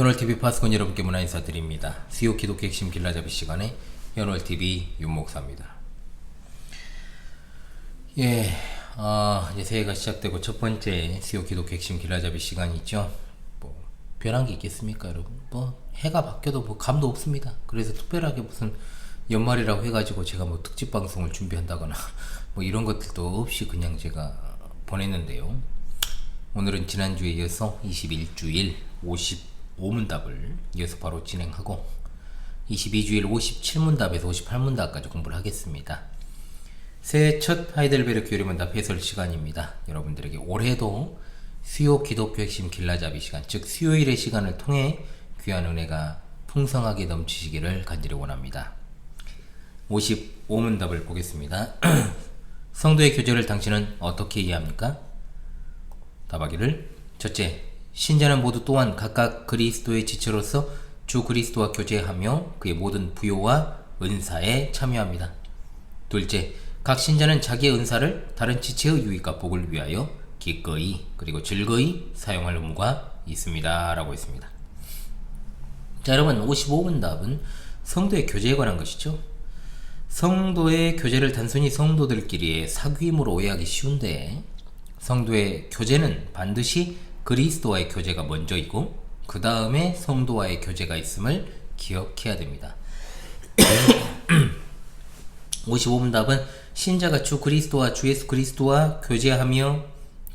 현월TV 파스콘 여러분께 문화 인사드립니다. 수요 기독교 핵심 길라잡이 시간에 현월TV 윤목사입니다. 이제 새해가 시작되고 첫 번째 수요 기독교 핵심 길라잡이 시간이 있죠. 변한 게 있겠습니까, 여러분? 해가 바뀌어도 감도 없습니다. 그래서 특별하게 무슨 연말이라고 해가지고 제가 특집 방송을 준비한다거나 이런 것들도 없이 그냥 제가 보냈는데요. 오늘은 지난주에 이어서 21주일 55문답을 이어서 바로 진행하고 22주일 57문답에서 58문답까지 공부를 하겠습니다. 새해 첫 하이델베르크 요리문답 해설 시간입니다. 여러분들에게 올해도 수요 기독교 핵심 길라잡이 시간, 즉 수요일의 시간을 통해 귀한 은혜가 풍성하게 넘치시기를 간절히 원합니다. 55문답을 보겠습니다. 성도의 교제를 당신은 어떻게 이해합니까? 답하기를. 첫째, 신자는 모두 또한 각각 그리스도의 지체로서 주 그리스도와 교제하며 그의 모든 부요와 은사에 참여합니다. 둘째, 각 신자는 자기의 은사를 다른 지체의 유익과 복을 위하여 기꺼이 그리고 즐거이 사용할 의무가 있습니다. 라고 했습니다. 자, 여러분, 55문답은 성도의 교제에 관한 것이죠. 성도의 교제를 단순히 성도들끼리의 사귐으로 오해하기 쉬운데, 성도의 교제는 반드시 그리스도와의 교제가 먼저이고 그 다음에 성도와의 교제가 있음을 기억해야 됩니다. 55문답은 신자가 주 그리스도와 주 예수 그리스도와 교제하며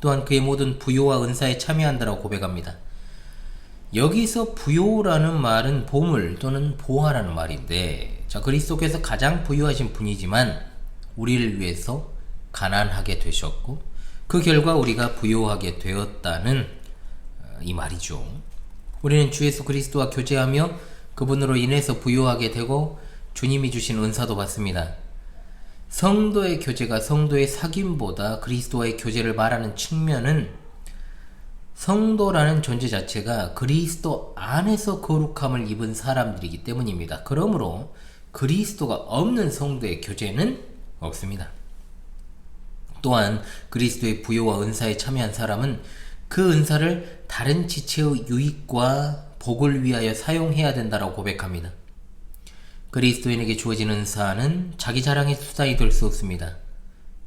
또한 그의 모든 부요와 은사에 참여한다라고 고백합니다. 여기서 부요라는 말은 보물 또는 보화라는 말인데, 자, 그리스도께서 가장 부유하신 분이지만 우리를 위해서 가난하게 되셨고 그 결과 우리가 부요하게 되었다는 이 말이죠. 우리는 주 예수 그리스도와 교제하며 그분으로 인해서 부요하게 되고 주님이 주신 은사도 받습니다. 성도의 교제가 성도의 사귐보다 그리스도와의 교제를 말하는 측면은 성도라는 존재 자체가 그리스도 안에서 거룩함을 입은 사람들이기 때문입니다. 그러므로 그리스도가 없는 성도의 교제는 없습니다. 또한 그리스도의 부요와 은사에 참여한 사람은 그 은사를 다른 지체의 유익과 복을 위하여 사용해야 된다고 고백합니다. 그리스도인에게 주어진 은사는 자기 자랑의 수단이 될 수 없습니다.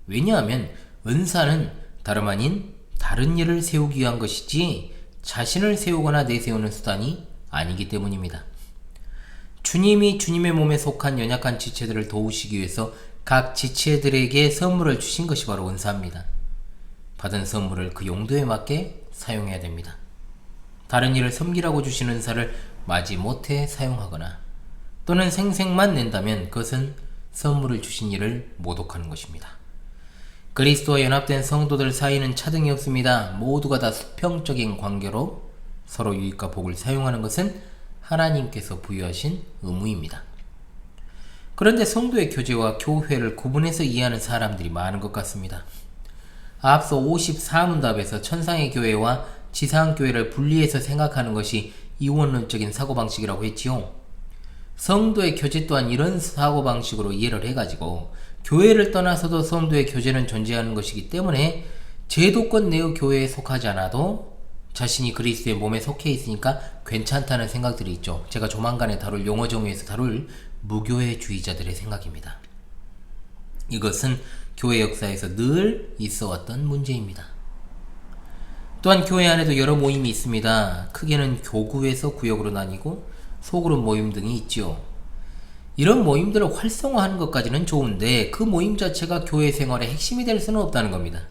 왜냐하면 은사는 다름 아닌 다른 일을 세우기 위한 것이지 자신을 세우거나 내세우는 수단이 아니기 때문입니다. 주님이 주님의 몸에 속한 연약한 지체들을 도우시기 위해서 각 지체들에게 선물을 주신 것이 바로 은사입니다. 받은 선물을 그 용도에 맞게 사용해야 됩니다. 다른 일을 섬기라고 주신 은사를 마지못해 사용하거나 또는 생색만 낸다면 그것은 선물을 주신 이를 모독하는 것입니다. 그리스도와 연합된 성도들 사이는 차등이 없습니다. 모두가 다 수평적인 관계로 서로 유익과 복을 사용하는 것은 하나님께서 부여하신 의무입니다. 그런데 성도의 교제와 교회를 구분해서 이해하는 사람들이 많은 것 같습니다. 앞서 54문답에서 천상의 교회와 지상 교회를 분리해서 생각하는 것이 이원론적인 사고방식이라고 했지요. 성도의 교제 또한 이런 사고방식으로 이해를 해가지고 교회를 떠나서도 성도의 교제는 존재하는 것이기 때문에 제도권 내의 교회에 속하지 않아도 자신이 그리스도의 몸에 속해 있으니까 괜찮다는 생각들이 있죠. 제가 조만간에 다룰 용어정의에서 다룰 무교회주의자들의 생각입니다. 이것은 교회 역사에서 늘 있어왔던 문제입니다. 또한 교회 안에도 여러 모임이 있습니다. 크게는 교구에서 구역으로 나뉘고 소그룹 모임 등이 있죠. 이런 모임들을 활성화하는 것까지는 좋은데 그 모임 자체가 교회 생활의 핵심이 될 수는 없다는 겁니다.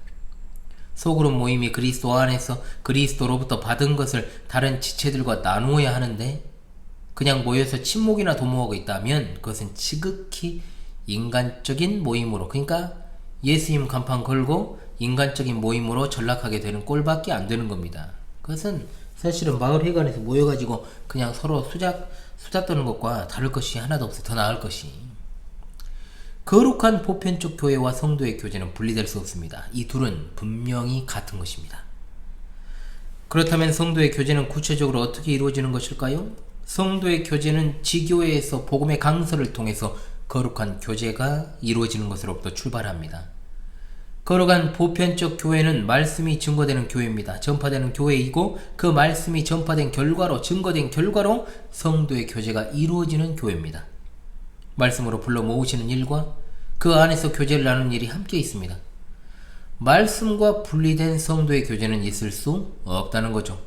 소그룹 모임이 그리스도 안에서 그리스도로부터 받은 것을 다른 지체들과 나누어야 하는데 그냥 모여서 친목이나 도모하고 있다면 그것은 지극히 인간적인 모임으로, 그러니까 예수님 간판 걸고 인간적인 모임으로 전락하게 되는 꼴밖에 안 되는 겁니다. 그것은 사실은 마을회관에서 모여가지고 그냥 서로 수다 떠는 것과 다를 것이 하나도 없어요. 더 나을 것이. 거룩한 보편적 교회와 성도의 교제는 분리될 수 없습니다. 이 둘은 분명히 같은 것입니다. 그렇다면 성도의 교제는 구체적으로 어떻게 이루어지는 것일까요? 성도의 교제는 지교회에서 복음의 강서를 통해서 거룩한 교제가 이루어지는 것으로부터 출발합니다. 거룩한 보편적 교회는 말씀이 증거되는 교회입니다. 전파되는 교회이고 그 말씀이 전파된 결과로 증거된 결과로 성도의 교제가 이루어지는 교회입니다. 말씀으로 불러 모으시는 일과 그 안에서 교제를 나누는 일이 함께 있습니다. 말씀과 분리된 성도의 교제는 있을 수 없다는 거죠.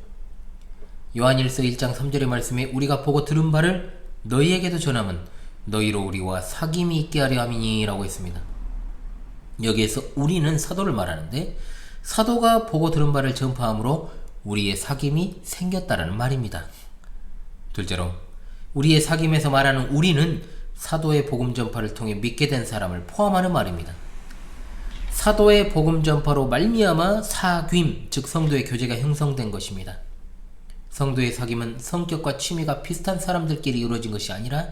요한일서 1장 3절의 말씀에 우리가 보고 들은 바를 너희에게도 전함은 너희로 우리와 사귐이 있게 하려 함이니 라고 했습니다. 여기에서 우리는 사도를 말하는데 사도가 보고 들은 바를 전파함으로 우리의 사귐이 생겼다라는 말입니다. 둘째로 우리의 사귐에서 말하는 우리는 사도의 복음 전파를 통해 믿게 된 사람을 포함하는 말입니다. 사도의 복음 전파로 말미암아 사귐, 즉 성도의 교제가 형성된 것입니다. 성도의 사귐은 성격과 취미가 비슷한 사람들끼리 이루어진 것이 아니라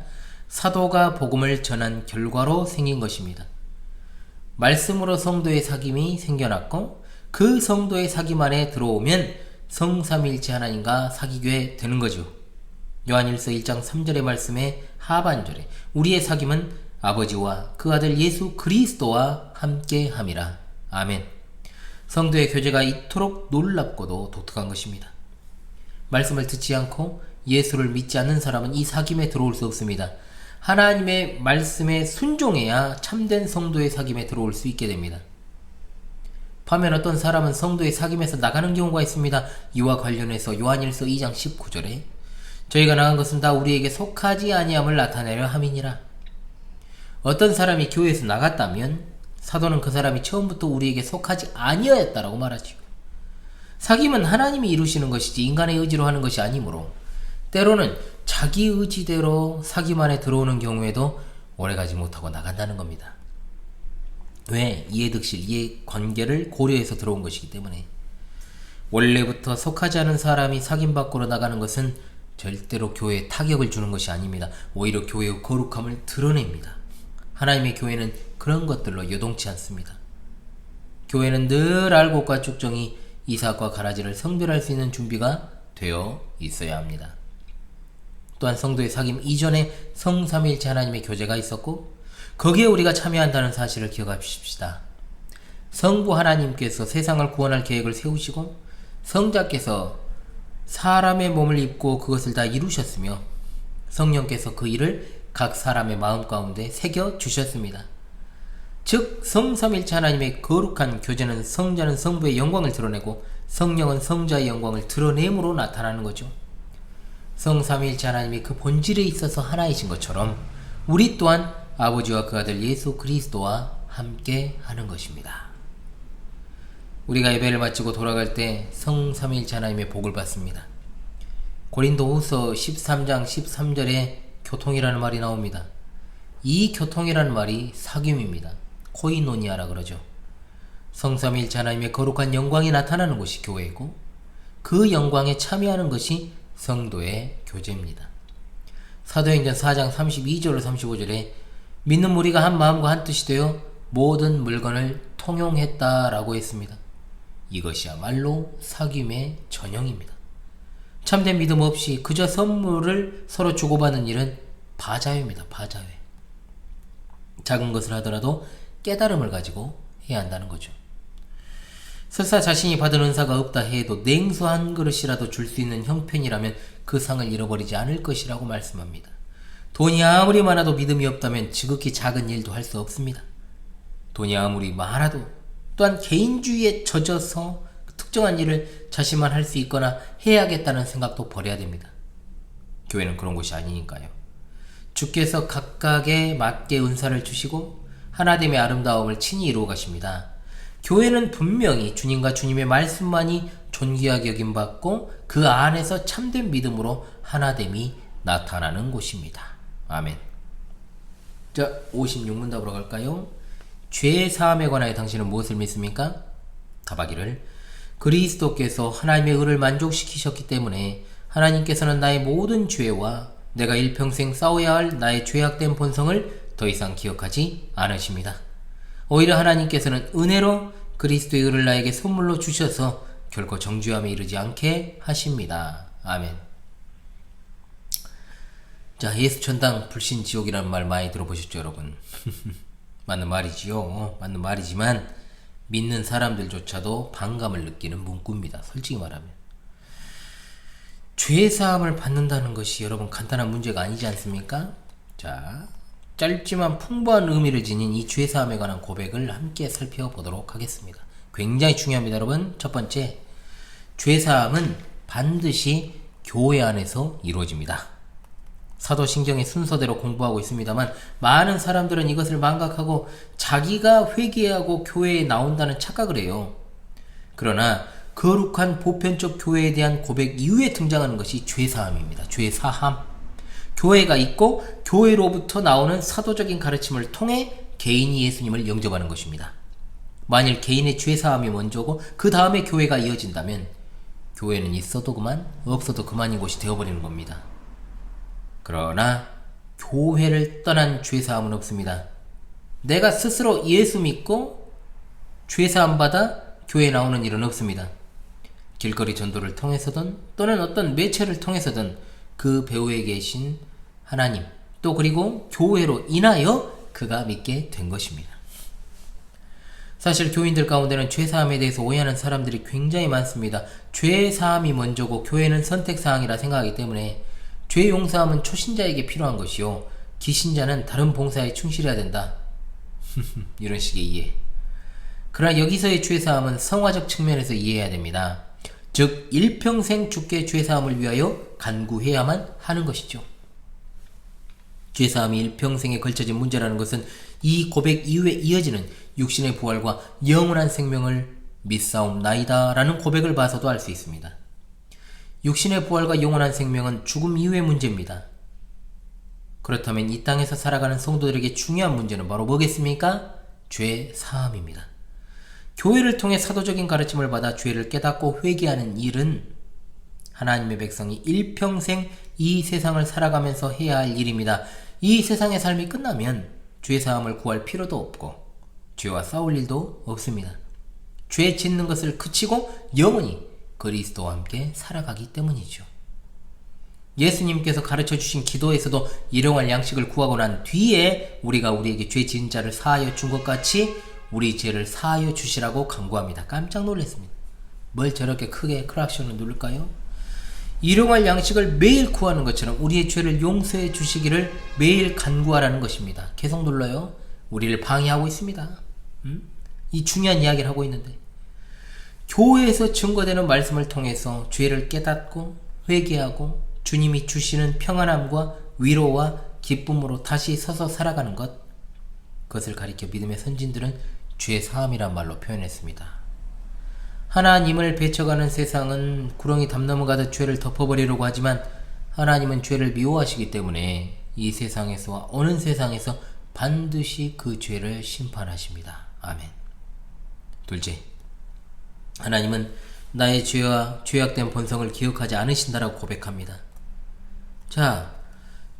사도가 복음을 전한 결과로 생긴 것입니다. 말씀으로 성도의 사귐이 생겨났고 그 성도의 사귐 안에 들어오면 성삼일체 하나님과 사귀게 되는 거죠. 요한일서 1장 3절의 말씀의 하반절에 우리의 사귐은 아버지와 그 아들 예수 그리스도와 함께함이라. 아멘. 성도의 교제가 이토록 놀랍고도 독특한 것입니다. 말씀을 듣지 않고 예수를 믿지 않는 사람은 이 사귐에 들어올 수 없습니다. 하나님의 말씀에 순종해야 참된 성도의 사귐에 들어올 수 있게 됩니다. 반면 어떤 사람은 성도의 사귐에서 나가는 경우가 있습니다. 이와 관련해서 요한일서 2장 19절에 저희가 나간 것은 다 우리에게 속하지 아니함을 나타내려 함이니라. 어떤 사람이 교회에서 나갔다면 사도는 그 사람이 처음부터 우리에게 속하지 아니하였다라고 말하죠. 사귐은 하나님이 이루시는 것이지 인간의 의지로 하는 것이 아니므로 때로는 자기 의지대로 사귐 안에 들어오는 경우에도 오래가지 못하고 나간다는 겁니다. 왜? 이해득실, 이해관계를 고려해서 들어온 것이기 때문에. 원래부터 속하지 않은 사람이 사귐 밖으로 나가는 것은 절대로 교회에 타격을 주는 것이 아닙니다. 오히려 교회의 거룩함을 드러냅니다. 하나님의 교회는 그런 것들로 요동치 않습니다. 교회는 늘 알곡과 쭉정이 이삭과 가라지를 성별할 수 있는 준비가 되어 있어야 합니다. 또한 성도의 사귐 이전에 성삼위일체 하나님의 교제가 있었고 거기에 우리가 참여한다는 사실을 기억하십시다. 성부 하나님께서 세상을 구원할 계획을 세우시고 성자께서 사람의 몸을 입고 그것을 다 이루셨으며 성령께서 그 일을 각 사람의 마음 가운데 새겨 주셨습니다. 즉 성삼일체 하나님의 거룩한 교제는 성자는 성부의 영광을 드러내고 성령은 성자의 영광을 드러냄으로 나타나는 거죠. 성삼일체 하나님이 그 본질에 있어서 하나이신 것처럼 우리 또한 아버지와 그 아들 예수 그리스도와 함께 하는 것입니다. 우리가 예배를 마치고 돌아갈 때 성삼일체 하나님의 복을 받습니다. 고린도후서 13장 13절에 교통이라는 말이 나옵니다. 이 교통이라는 말이 사귐입니다. 코이노니아라 그러죠. 성삼일체 하나님의 거룩한 영광이 나타나는 곳이 교회이고 그 영광에 참여하는 것이 성도의 교제입니다. 사도행전 4장 32절로 35절에 믿는 무리가 한 마음과 한 뜻이 되어 모든 물건을 통용했다라고 했습니다. 이것이야말로 사귐의 전형입니다. 참된 믿음 없이 그저 선물을 서로 주고받는 일은 바자회입니다. 바자회. 작은 것을 하더라도 깨달음을 가지고 해야 한다는 거죠. 설사 자신이 받은 은사가 없다 해도 냉수 한 그릇이라도 줄 수 있는 형편이라면 그 상을 잃어버리지 않을 것이라고 말씀합니다. 돈이 아무리 많아도 믿음이 없다면 지극히 작은 일도 할 수 없습니다. 돈이 아무리 많아도 또한 개인주의에 젖어서 특정한 일을 자신만 할 수 있거나 해야겠다는 생각도 버려야 됩니다. 교회는 그런 곳이 아니니까요. 주께서 각각에 맞게 은사를 주시고 하나됨의 아름다움을 친히 이루어 가십니다. 교회는 분명히 주님과 주님의 말씀만이 존귀하게 여김받고 그 안에서 참된 믿음으로 하나됨이 나타나는 곳입니다. 아멘. 자, 56문답으로 갈까요? 죄 사함에 관하여 당신은 무엇을 믿습니까? 답하기를 그리스도께서 하나님의 의를 만족시키셨기 때문에 하나님께서는 나의 모든 죄와 내가 일평생 싸워야 할 나의 죄악된 본성을 더 이상 기억하지 않으십니다. 오히려 하나님께서는 은혜로 그리스도의 의를 나에게 선물로 주셔서 결코 정죄함에 이르지 않게 하십니다. 아멘. 자, 예수천당 불신지옥이라는 말 많이 들어보셨죠, 여러분? 맞는 말이지요. 맞는 말이지만 믿는 사람들조차도 반감을 느끼는 문구입니다. 솔직히 말하면. 죄사함을 받는다는 것이 여러분 간단한 문제가 아니지 않습니까? 자, 짧지만 풍부한 의미를 지닌 이 죄사함에 관한 고백을 함께 살펴보도록 하겠습니다. 굉장히 중요합니다, 여러분. 첫 번째, 죄사함은 반드시 교회 안에서 이루어집니다. 사도신경의 순서대로 공부하고 있습니다만 많은 사람들은 이것을 망각하고 자기가 회개하고 교회에 나온다는 착각을 해요. 그러나 거룩한 보편적 교회에 대한 고백 이후에 등장하는 것이 죄사함입니다. 죄사함. 교회가 있고 교회로부터 나오는 사도적인 가르침을 통해 개인이 예수님을 영접하는 것입니다. 만일 개인의 죄사함이 먼저고 그 다음에 교회가 이어진다면 교회는 있어도 그만 없어도 그만인 곳이 되어버리는 겁니다. 그러나 교회를 떠난 죄사함은 없습니다. 내가 스스로 예수 믿고 죄사함 받아 교회에 나오는 일은 없습니다. 길거리 전도를 통해서든 또는 어떤 매체를 통해서든 그 배후에 계신 하나님 또 그리고 교회로 인하여 그가 믿게 된 것입니다. 사실 교인들 가운데는 죄사함에 대해서 오해하는 사람들이 굉장히 많습니다. 죄사함이 먼저고 교회는 선택사항이라 생각하기 때문에 죄 용서함은 초신자에게 필요한 것이요 기신자는 다른 봉사에 충실해야 된다. 이런 식의 이해. 그러나 여기서의 죄사함은 성화적 측면에서 이해해야 됩니다. 즉 일평생 주께 죄사함을 위하여 간구해야만 하는 것이죠. 죄사함이 일평생에 걸쳐진 문제라는 것은 이 고백 이후에 이어지는 육신의 부활과 영원한 생명을 믿사옵나이다 라는 고백을 봐서도 알 수 있습니다. 육신의 부활과 영원한 생명은 죽음 이후의 문제입니다. 그렇다면 이 땅에서 살아가는 성도들에게 중요한 문제는 바로 뭐겠습니까? 죄 사함입니다. 교회를 통해 사도적인 가르침을 받아 죄를 깨닫고 회개하는 일은 하나님의 백성이 일평생 이 세상을 살아가면서 해야 할 일입니다. 이 세상의 삶이 끝나면 죄 사함을 구할 필요도 없고 죄와 싸울 일도 없습니다. 죄 짓는 것을 그치고 영원히 그리스도와 함께 살아가기 때문이죠. 예수님께서 가르쳐주신 기도에서도 일용할 양식을 구하고 난 뒤에 우리가 우리에게 죄 지은 자를 사하여 준 것 같이 우리 죄를 사하여 주시라고 간구합니다. 깜짝 놀랐습니다. 뭘 저렇게 크게 크락션을 누를까요? 일용할 양식을 매일 구하는 것처럼 우리의 죄를 용서해 주시기를 매일 간구하라는 것입니다. 계속 눌러요. 우리를 방해하고 있습니다. 이 중요한 이야기를 하고 있는데 교회에서 증거되는 말씀을 통해서 죄를 깨닫고 회개하고 주님이 주시는 평안함과 위로와 기쁨으로 다시 서서 살아가는 것, 그것을 가리켜 믿음의 선진들은 죄사함이란 말로 표현했습니다. 하나님을 배척하는 세상은 구렁이 담 넘어가듯 죄를 덮어버리려고 하지만 하나님은 죄를 미워하시기 때문에 이 세상에서와 어느 세상에서 반드시 그 죄를 심판하십니다. 아멘. 둘째, 하나님은 나의 죄와 죄악된 본성을 기억하지 않으신다라고 고백합니다. 자,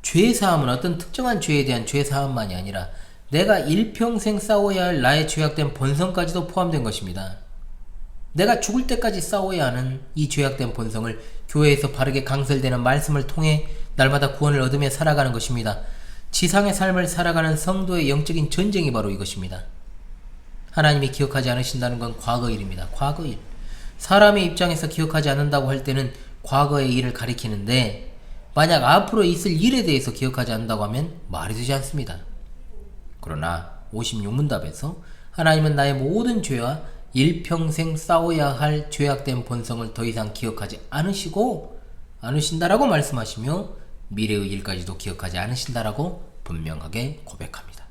죄사함은 어떤 특정한 죄에 대한 죄사함만이 아니라 내가 일평생 싸워야 할 나의 죄악된 본성까지도 포함된 것입니다. 내가 죽을 때까지 싸워야 하는 이 죄악된 본성을 교회에서 바르게 강설되는 말씀을 통해 날마다 구원을 얻으며 살아가는 것입니다. 지상의 삶을 살아가는 성도의 영적인 전쟁이 바로 이것입니다. 하나님이 기억하지 않으신다는 건 과거 일입니다. 과거 일. 사람의 입장에서 기억하지 않는다고 할 때는 과거의 일을 가리키는데 만약 앞으로 있을 일에 대해서 기억하지 않는다고 하면 말이 되지 않습니다. 그러나 56문답에서 하나님은 나의 모든 죄와 일평생 싸워야 할 죄악된 본성을 더 이상 기억하지 않으신다라고 말씀하시며 미래의 일까지도 기억하지 않으신다라고 분명하게 고백합니다.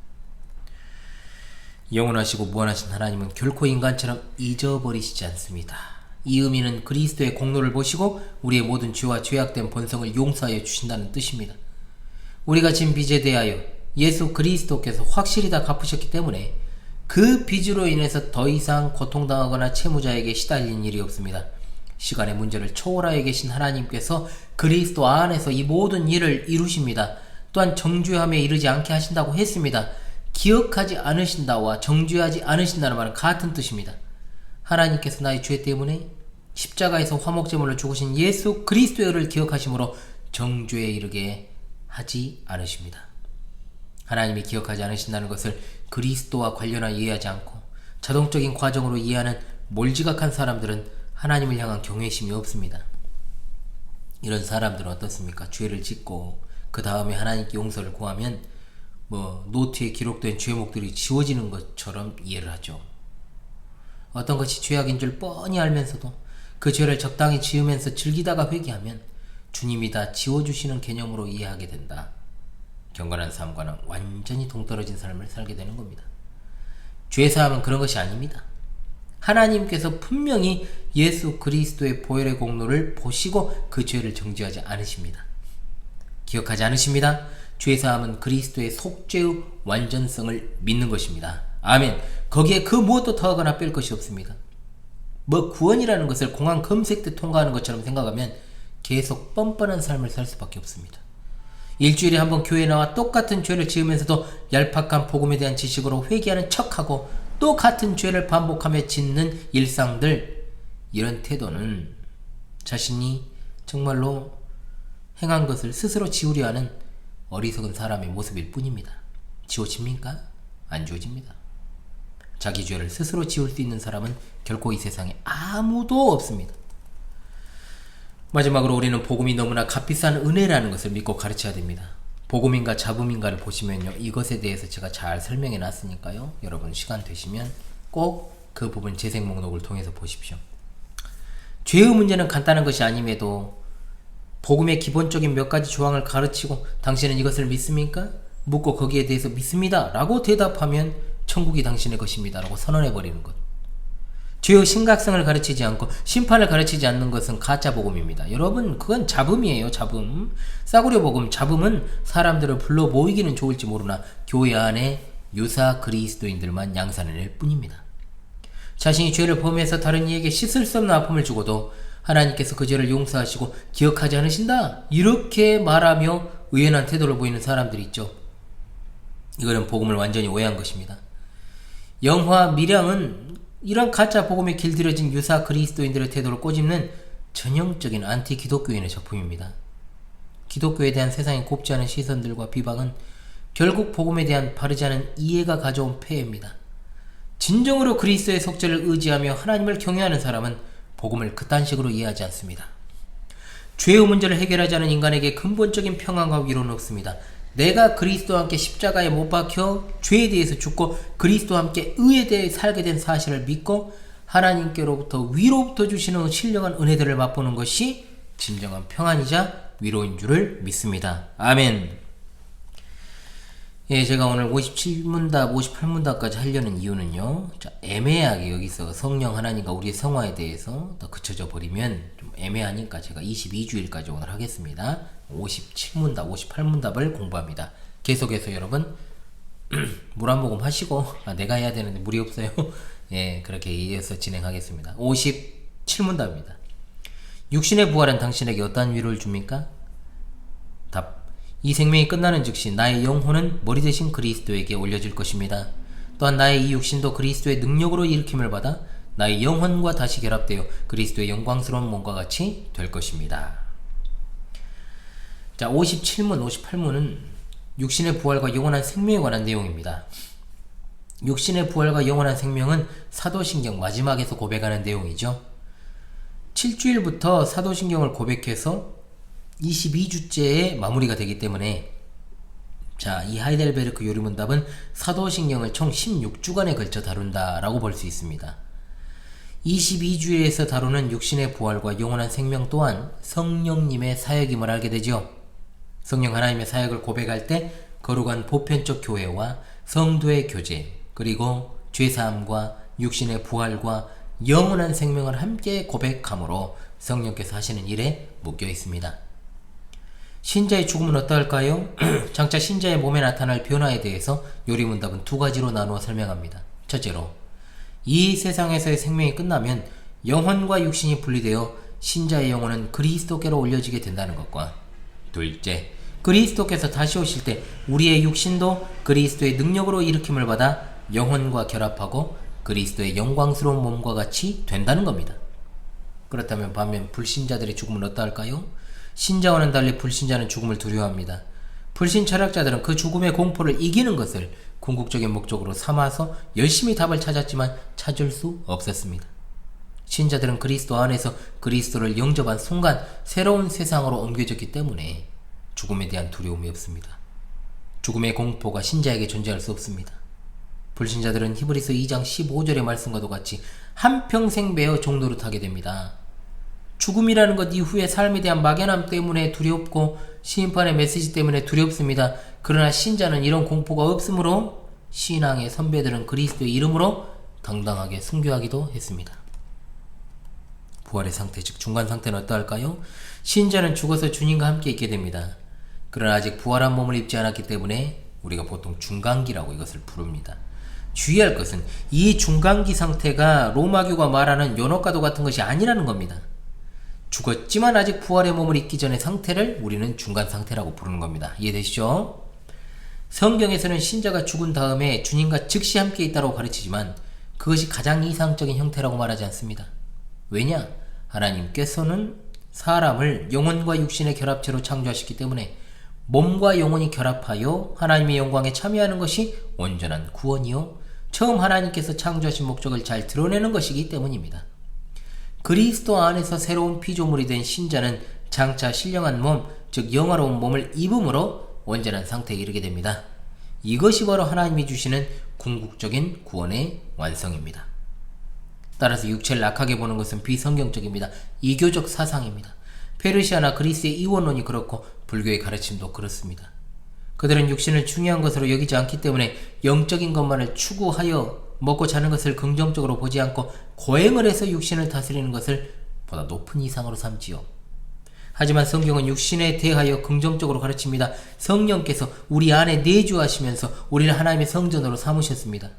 영원하시고 무한하신 하나님은 결코 인간처럼 잊어버리시지 않습니다. 이 의미는 그리스도의 공로를 보시고 우리의 모든 죄와 죄악된 본성을 용서하여 주신다는 뜻입니다. 우리가 진 빚에 대하여 예수 그리스도께서 확실히 다 갚으셨기 때문에 그 빚으로 인해서 더 이상 고통당하거나 채무자에게 시달린 일이 없습니다. 시간의 문제를 초월하여 계신 하나님께서 그리스도 안에서 이 모든 일을 이루십니다. 또한 정죄함에 이르지 않게 하신다고 했습니다. 기억하지 않으신다와 정죄하지 않으신다는 말은 같은 뜻입니다. 하나님께서 나의 죄 때문에 십자가에서 화목제물로 죽으신 예수 그리스도를 기억하심으로 정죄에 이르게 하지 않으십니다. 하나님이 기억하지 않으신다는 것을 그리스도와 관련하여 이해하지 않고 자동적인 과정으로 이해하는 몰지각한 사람들은 하나님을 향한 경외심이 없습니다. 이런 사람들은 어떻습니까? 죄를 짓고 그 다음에 하나님께 용서를 구하면 노트에 기록된 죄목들이 지워지는 것처럼 이해를 하죠. 어떤 것이 죄악인 줄 뻔히 알면서도 그 죄를 적당히 지으면서 즐기다가 회개하면 주님이 다 지워주시는 개념으로 이해하게 된다. 경건한 삶과는 완전히 동떨어진 삶을 살게 되는 겁니다. 죄사함은 그런 것이 아닙니다. 하나님께서 분명히 예수 그리스도의 보혈의 공로를 보시고 그 죄를 정죄하지 않으십니다. 기억하지 않으십니다. 죄사함은 그리스도의 속죄의 완전성을 믿는 것입니다. 아멘. 거기에 그 무엇도 더하거나 뺄 것이 없습니다. 구원이라는 것을 공항 검색 때 통과하는 것처럼 생각하면 계속 뻔뻔한 삶을 살 수밖에 없습니다. 일주일에 한 번 교회에 나와 똑같은 죄를 지으면서도 얄팍한 복음에 대한 지식으로 회개하는 척하고 또 같은 죄를 반복하며 짓는 일상들, 이런 태도는 자신이 정말로 행한 것을 스스로 지우려 하는 어리석은 사람의 모습일 뿐입니다. 지워집니까? 안 지워집니다. 자기 죄를 스스로 지울 수 있는 사람은 결코 이 세상에 아무도 없습니다. 마지막으로 우리는 복음이 너무나 값비싼 은혜라는 것을 믿고 가르쳐야 됩니다. 복음인가 잡음인가를 보시면요, 이것에 대해서 제가 잘 설명해 놨으니까요, 여러분 시간 되시면 꼭 그 부분 재생 목록을 통해서 보십시오. 죄의 문제는 간단한 것이 아님에도 복음의 기본적인 몇 가지 조항을 가르치고 당신은 이것을 믿습니까? 묻고 거기에 대해서 믿습니다 라고 대답하면 천국이 당신의 것입니다 라고 선언해버리는 것. 죄의 심각성을 가르치지 않고 심판을 가르치지 않는 것은 가짜 복음입니다. 여러분, 그건 잡음이에요. 잡음. 싸구려 복음. 잡음은 사람들을 불러 모이기는 좋을지 모르나 교회 안에 유사 그리스도인들만 양산해낼 뿐입니다. 자신이 죄를 범해서 다른 이에게 씻을 수 없는 아픔을 주고도 하나님께서 그 죄를 용서하시고 기억하지 않으신다, 이렇게 말하며 의연한 태도를 보이는 사람들이 있죠. 이거는 복음을 완전히 오해한 것입니다. 영화 밀양은 이런 가짜 복음에 길들여진 유사 그리스도인들의 태도를 꼬집는 전형적인 안티 기독교인의 작품입니다. 기독교에 대한 세상의 곱지 않은 시선들과 비방은 결국 복음에 대한 바르지 않은 이해가 가져온 폐해입니다. 진정으로 그리스도의 속죄를 의지하며 하나님을 경외하는 사람은 복음을 그딴 식으로 이해하지 않습니다. 죄의 문제를 해결하지 않은 인간에게 근본적인 평안과 위로는 없습니다. 내가 그리스도와 함께 십자가에 못 박혀 죄에 대해서 죽고 그리스도와 함께 의에 대해 살게 된 사실을 믿고 하나님께로부터 위로부터 주시는 신령한 은혜들을 맛보는 것이 진정한 평안이자 위로인 줄을 믿습니다. 아멘. 예, 제가 오늘 57문답, 58문답까지 하려는 이유는요, 애매하게 여기서 성령 하나님과 우리의 성화에 대해서 더 그쳐져 버리면 좀 애매하니까 제가 22주일까지 오늘 하겠습니다. 57문답, 58문답을 공부합니다. 계속해서 여러분 물 한 모금 하시고, 내가 해야 되는데 물이 없어요. 예, 그렇게 이어서 진행하겠습니다. 57문답입니다. 육신의 부활은 당신에게 어떠한 위로를 줍니까? 답. 이 생명이 끝나는 즉시 나의 영혼은 머리 대신 그리스도에게 올려질 것입니다. 또한 나의 이 육신도 그리스도의 능력으로 일으킴을 받아 나의 영혼과 다시 결합되어 그리스도의 영광스러운 몸과 같이 될 것입니다. 자, 57문, 58문은 육신의 부활과 영원한 생명에 관한 내용입니다. 육신의 부활과 영원한 생명은 사도신경 마지막에서 고백하는 내용이죠. 7주일부터 사도신경을 고백해서 22주째에 마무리가 되기 때문에, 자, 이 하이델베르크 요리문답은 사도신경을 총 16주간에 걸쳐 다룬다라고 볼 수 있습니다. 22주에서 다루는 육신의 부활과 영원한 생명 또한 성령님의 사역임을 알게 되죠. 성령 하나님의 사역을 고백할 때 거룩한 보편적 교회와 성도의 교제, 그리고 죄사함과 육신의 부활과 영원한 생명을 함께 고백함으로 성령께서 하시는 일에 묶여 있습니다. 신자의 죽음은 어떠할까요? 장차 신자의 몸에 나타날 변화에 대해서 요리문답은 두 가지로 나누어 설명합니다. 첫째로, 이 세상에서의 생명이 끝나면 영혼과 육신이 분리되어 신자의 영혼은 그리스도께로 올려지게 된다는 것과, 둘째, 그리스도께서 다시 오실 때 우리의 육신도 그리스도의 능력으로 일으킴을 받아 영혼과 결합하고 그리스도의 영광스러운 몸과 같이 된다는 겁니다. 그렇다면 반면 불신자들의 죽음은 어떠할까요? 신자와는 달리 불신자는 죽음을 두려워합니다. 불신 철학자들은 그 죽음의 공포를 이기는 것을 궁극적인 목적으로 삼아서 열심히 답을 찾았지만 찾을 수 없었습니다. 신자들은 그리스도 안에서 그리스도를 영접한 순간 새로운 세상으로 옮겨졌기 때문에 죽음에 대한 두려움이 없습니다. 죽음의 공포가 신자에게 존재할 수 없습니다. 불신자들은 히브리서 2장 15절의 말씀과도 같이 한평생 매어 종노릇하게 됩니다. 죽음이라는 것 이후의 삶에 대한 막연함 때문에 두렵고 심판의 메시지 때문에 두렵습니다. 그러나 신자는 이런 공포가 없으므로 신앙의 선배들은 그리스도의 이름으로 당당하게 순교하기도 했습니다. 부활의 상태, 즉 중간 상태는 어떠할까요? 신자는 죽어서 주님과 함께 있게 됩니다. 그러나 아직 부활한 몸을 입지 않았기 때문에 우리가 보통 중간기라고 이것을 부릅니다. 주의할 것은 이 중간기 상태가 로마교가 말하는 연옥과도 같은 것이 아니라는 겁니다. 죽었지만 아직 부활의 몸을 입기 전의 상태를 우리는 중간 상태라고 부르는 겁니다. 이해되시죠? 성경에서는 신자가 죽은 다음에 주님과 즉시 함께 있다고 가르치지만 그것이 가장 이상적인 형태라고 말하지 않습니다. 왜냐? 하나님께서는 사람을 영혼과 육신의 결합체로 창조하셨기 때문에 몸과 영혼이 결합하여 하나님의 영광에 참여하는 것이 온전한 구원이요 처음 하나님께서 창조하신 목적을 잘 드러내는 것이기 때문입니다. 그리스도 안에서 새로운 피조물이 된 신자는 장차 신령한 몸, 즉 영화로운 몸을 입음으로 온전한 상태에 이르게 됩니다. 이것이 바로 하나님이 주시는 궁극적인 구원의 완성입니다. 따라서 육체를 악하게 보는 것은 비성경적입니다. 이교적 사상입니다. 페르시아나 그리스의 이원론이 그렇고 불교의 가르침도 그렇습니다. 그들은 육신을 중요한 것으로 여기지 않기 때문에 영적인 것만을 추구하여 먹고 자는 것을 긍정적으로 보지 않고 고행을 해서 육신을 다스리는 것을 보다 높은 이상으로 삼지요. 하지만 성경은 육신에 대하여 긍정적으로 가르칩니다. 성령께서 우리 안에 내주하시면서 우리를 하나님의 성전으로 삼으셨습니다.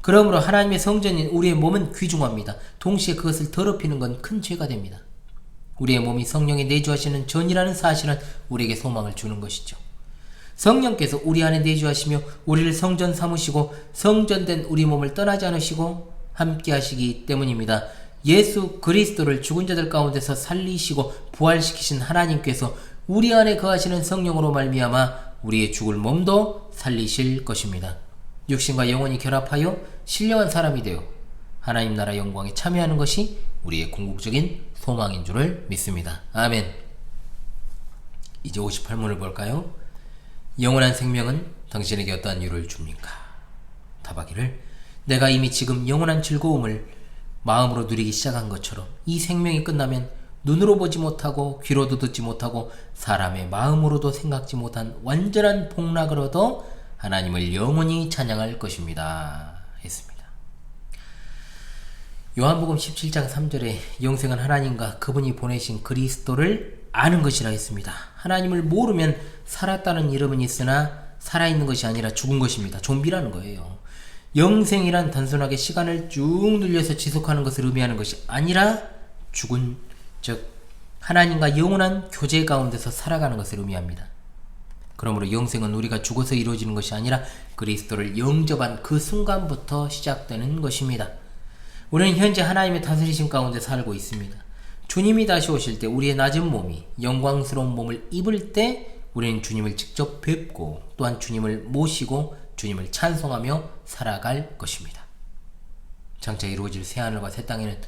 그러므로 하나님의 성전인 우리의 몸은 귀중합니다. 동시에 그것을 더럽히는 건 큰 죄가 됩니다. 우리의 몸이 성령이 내주하시는 전이라는 사실은 우리에게 소망을 주는 것이죠. 성령께서 우리 안에 내주하시며 우리를 성전 삼으시고 성전된 우리 몸을 떠나지 않으시고 함께 하시기 때문입니다. 예수 그리스도를 죽은 자들 가운데서 살리시고 부활시키신 하나님께서 우리 안에 거하시는 성령으로 말미암아 우리의 죽을 몸도 살리실 것입니다. 육신과 영혼이 결합하여 신령한 사람이 되어 하나님 나라 영광에 참여하는 것이 우리의 궁극적인 소망인 줄을 믿습니다. 아멘. 이제 58문을 볼까요? 영원한 생명은 당신에게 어떠한 이유를 줍니까? 답하기를 내가 이미 지금 영원한 즐거움을 마음으로 누리기 시작한 것처럼 이 생명이 끝나면 눈으로 보지 못하고 귀로도 듣지 못하고 사람의 마음으로도 생각지 못한 완전한 복락을 얻어 하나님을 영원히 찬양할 것입니다. 했습니다. 요한복음 17장 3절에 영생은 하나님과 그분이 보내신 그리스도를 아는 것이라 했습니다. 하나님을 모르면 살았다는 이름은 있으나 살아있는 것이 아니라 죽은 것입니다. 좀비라는 거예요. 영생이란 단순하게 시간을 쭉 늘려서 지속하는 것을 의미하는 것이 아니라 죽은, 즉 하나님과 영원한 교제 가운데서 살아가는 것을 의미합니다. 그러므로 영생은 우리가 죽어서 이루어지는 것이 아니라 그리스도를 영접한 그 순간부터 시작되는 것입니다. 우리는 현재 하나님의 다스리심 가운데 살고 있습니다. 주님이 다시 오실 때 우리의 낮은 몸이 영광스러운 몸을 입을 때 우리는 주님을 직접 뵙고 또한 주님을 모시고 주님을 찬송하며 살아갈 것입니다. 장차 이루어질 새하늘과 새 땅에는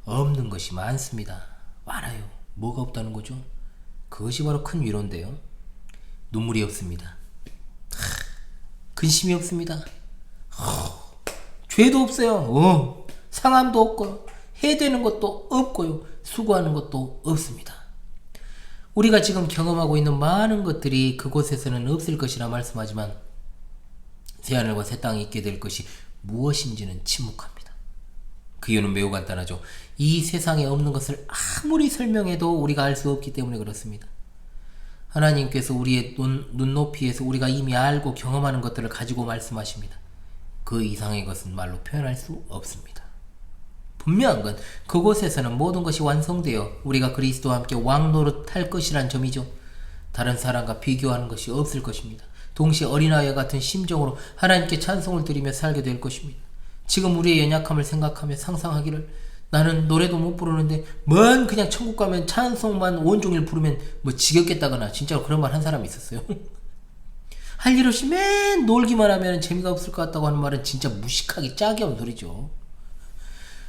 없는 것이 많습니다. 많아요. 뭐가 없다는 거죠? 그것이 바로 큰 위로인데요. 눈물이 없습니다. 근심이 없습니다. 죄도 없어요. 상함도 없고요. 해되는 것도 없고요. 수고하는 것도 없습니다. 우리가 지금 경험하고 있는 많은 것들이 그곳에서는 없을 것이라 말씀하지만 새하늘과 새 땅이 있게 될 것이 무엇인지는 침묵합니다. 그 이유는 매우 간단하죠. 이 세상에 없는 것을 아무리 설명해도 우리가 알 수 없기 때문에 그렇습니다. 하나님께서 우리의 눈높이에서 우리가 이미 알고 경험하는 것들을 가지고 말씀하십니다. 그 이상의 것은 말로 표현할 수 없습니다. 분명한 건 그곳에서는 모든 것이 완성되어 우리가 그리스도와 함께 왕노릇할 것이란 점이죠. 다른 사람과 비교하는 것이 없을 것입니다. 동시에 어린아이와 같은 심정으로 하나님께 찬송을 드리며 살게 될 것입니다. 지금 우리의 연약함을 생각하며 상상하기를 나는 노래도 못 부르는데 뭔 그냥 천국 가면 찬송만 온종일 부르면 뭐 지겹겠다거나 진짜로 그런 말 한 사람이 있었어요. 할 일 없이 맨 놀기만 하면 재미가 없을 것 같다고 하는 말은 진짜 무식하기 짝이 없는 소리죠.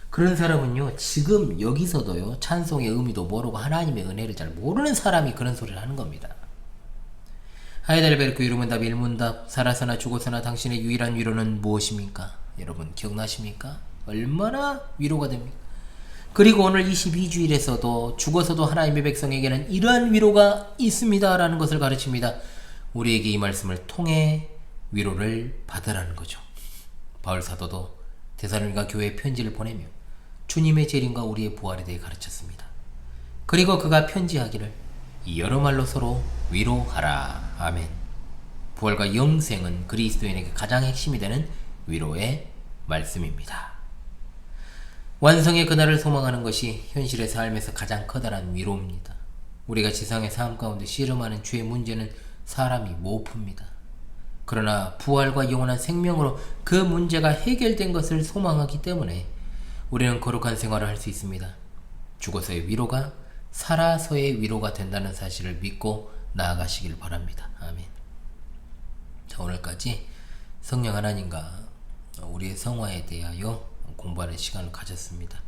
그런 사람은요, 지금 여기서도요, 찬송의 의미도 모르고 하나님의 은혜를 잘 모르는 사람이 그런 소리를 하는 겁니다. 하이델베르크 유르문답 일문답, 살아서나 죽어서나 당신의 유일한 위로는 무엇입니까? 여러분 기억나십니까? 얼마나 위로가 됩니까? 그리고 오늘 22주일에서도 죽어서도 하나님의 백성에게는 이러한 위로가 있습니다 라는 것을 가르칩니다. 우리에게 이 말씀을 통해 위로를 받으라는 거죠. 바울 사도도 데살로니가 교회에 편지를 보내며 주님의 재림과 우리의 부활에 대해 가르쳤습니다. 그리고 그가 편지하기를 여러 말로 서로 위로하라. 아멘. 부활과 영생은 그리스도인에게 가장 핵심이 되는 위로의 말씀입니다. 완성의 그날을 소망하는 것이 현실의 삶에서 가장 커다란 위로입니다. 우리가 지상의 삶 가운데 씨름하는 주의 문제는 사람이 못 풉니다. 그러나 부활과 영원한 생명으로 그 문제가 해결된 것을 소망하기 때문에 우리는 거룩한 생활을 할 수 있습니다. 죽어서의 위로가 살아서의 위로가 된다는 사실을 믿고 나아가시길 바랍니다. 아멘. 자, 오늘까지 성령 하나님과 우리의 성화에 대하여 공부하는 시간을 가졌습니다.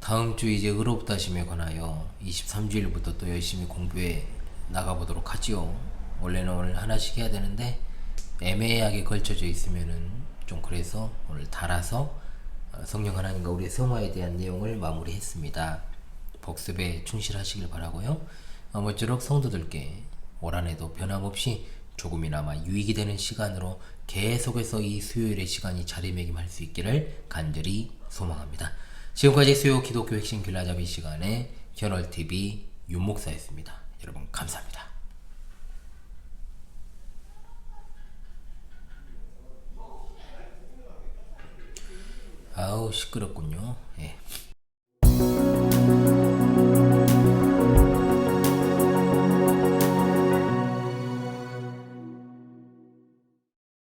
다음 주 이제 의롭다심에 관하여 23주일부터 또 열심히 공부해 나가보도록 하지요. 원래는 오늘 하나씩 해야 되는데 애매하게 걸쳐져 있으면은 좀 그래서 오늘 달아서 성령 하나님과 우리의 성화에 대한 내용을 마무리했습니다. 복습에 충실하시길 바라고요. 아무쪼록 성도들께 올 한해도 변함없이 조금이나마 유익이 되는 시간으로 계속해서 이 수요일의 시간이 자리매김할 수 있기를 간절히 소망합니다. 지금까지 수요 기독교 핵심 길라잡이 시간의 현월TV 윤목사였습니다. 여러분 감사합니다. 아우 시끄럽군요. 예.